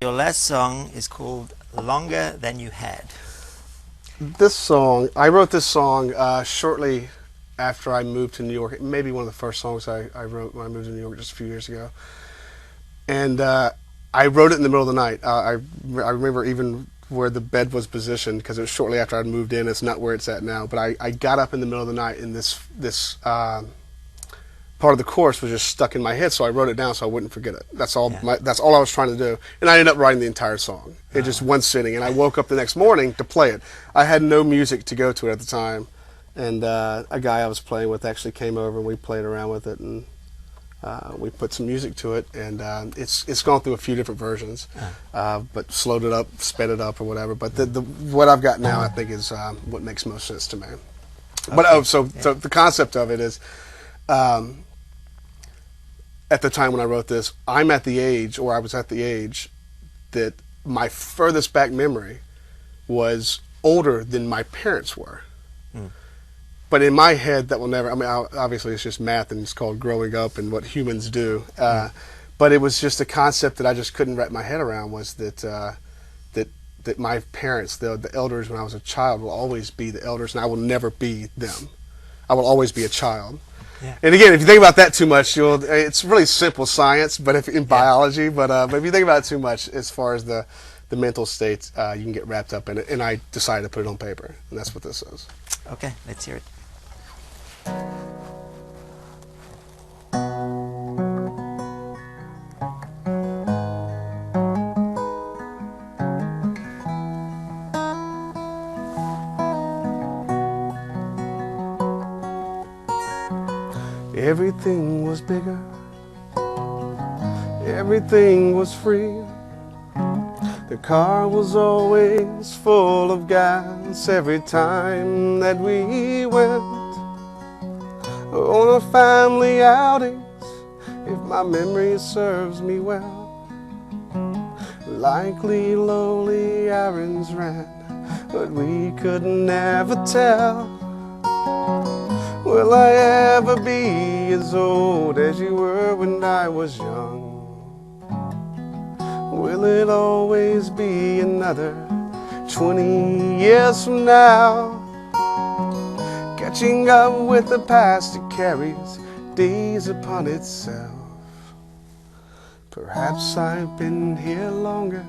your last song is called Longer Than You Had. This song, I wrote this song shortly after I moved to New York. Maybe one of the first songs I wrote when I moved to New York just a few years ago. And I wrote it in the middle of the night. I remember even where the bed was positioned because it was shortly after I'd moved in. It's not where it's at now. But I got up in the middle of the night and this part of the chorus was just stuck in my head, so I wrote it down so I wouldn't forget it. That's all. Yeah. That's all I was trying to do, and I ended up writing the entire song in just one sitting. And I woke up the next morning to play it. I had no music to go to it at the time, and a guy I was playing with actually came over and we played around with it, and we put some music to it, and it's gone through a few different versions, but slowed it up, sped it up, or whatever. But the what I've got now, I think, is what makes most sense to me. But so the concept of it is. At the time when I wrote this, I was at the age that my furthest back memory was older than my parents were. Mm. But in my head, that will never, I mean, obviously it's just math and it's called growing up and what humans do. But it was just a concept that I just couldn't wrap my head around, was that my parents, the elders when I was a child, will always be the elders and I will never be them. I will always be a child. Yeah. And again, if you think about that too much, it's really simple science, but in biology. But if you think about it too much, as far as the mental state, you can get wrapped up in it. And I decided to put it on paper, and that's what this is. Okay, let's hear it. Everything was bigger, everything was free. The car was always full of gas every time that we went on a family outings, if my memory serves me well. Likely lowly errands ran, but we could never tell. Will I ever be as old as you were when I was young? Will it always be another 20 years from now? Catching up with the past, it carries days upon itself. Perhaps I've been here longer.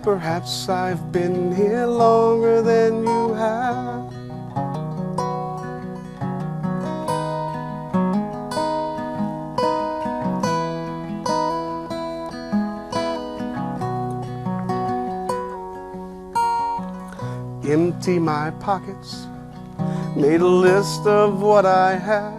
Perhaps I've been here longer than you have. Empty my pockets, made a list of what I had.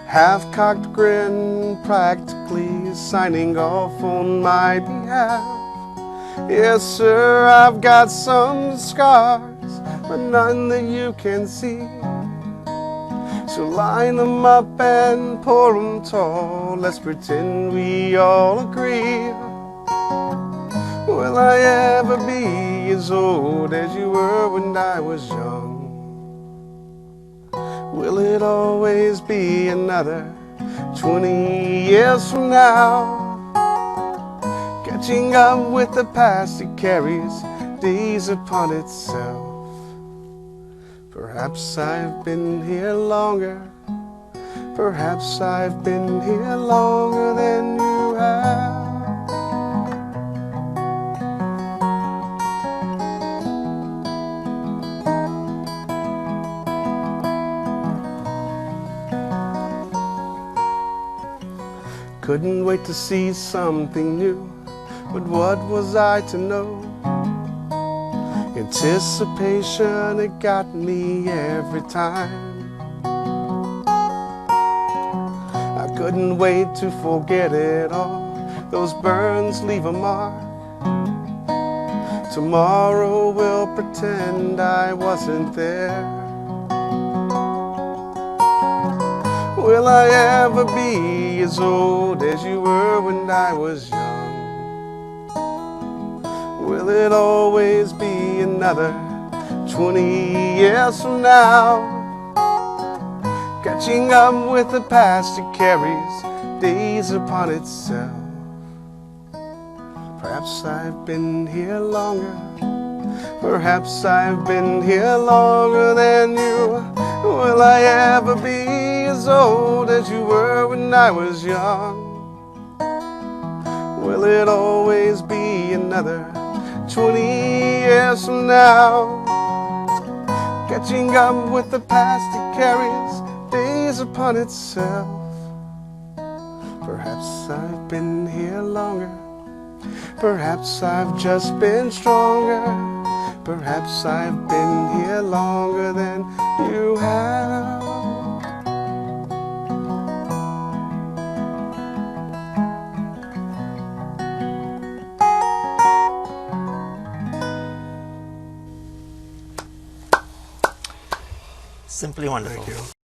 Half-cocked grin, practically signing off on my behalf. Yes, sir, I've got some scars, but none that you can see. So line them up and pour them tall. Let's pretend we all agree. Will I ever be as old as you were when I was young? Will it always be another 20 years from now? Catching up with the past, it carries days upon itself. Perhaps I've been here longer. Perhaps I've been here longer than you have. Couldn't wait to see something new, but what was I to know? Anticipation, it got me every time. I couldn't wait to forget it all. Those burns leave a mark. Tomorrow we'll pretend I wasn't there. Will I ever be as old as you were when I was young? Will it always be another 20 years from now? Catching up with the past, it carries days upon itself. Perhaps I've been here longer. Perhaps I've been here longer than you. Will I ever be as old as you were when I was young? Will it always be another 20 years from now? Catching up with the past, it carries days upon itself. Perhaps I've been here longer. Perhaps I've just been stronger. Perhaps I've been here longer than you have. Simply wonderful. Thank you.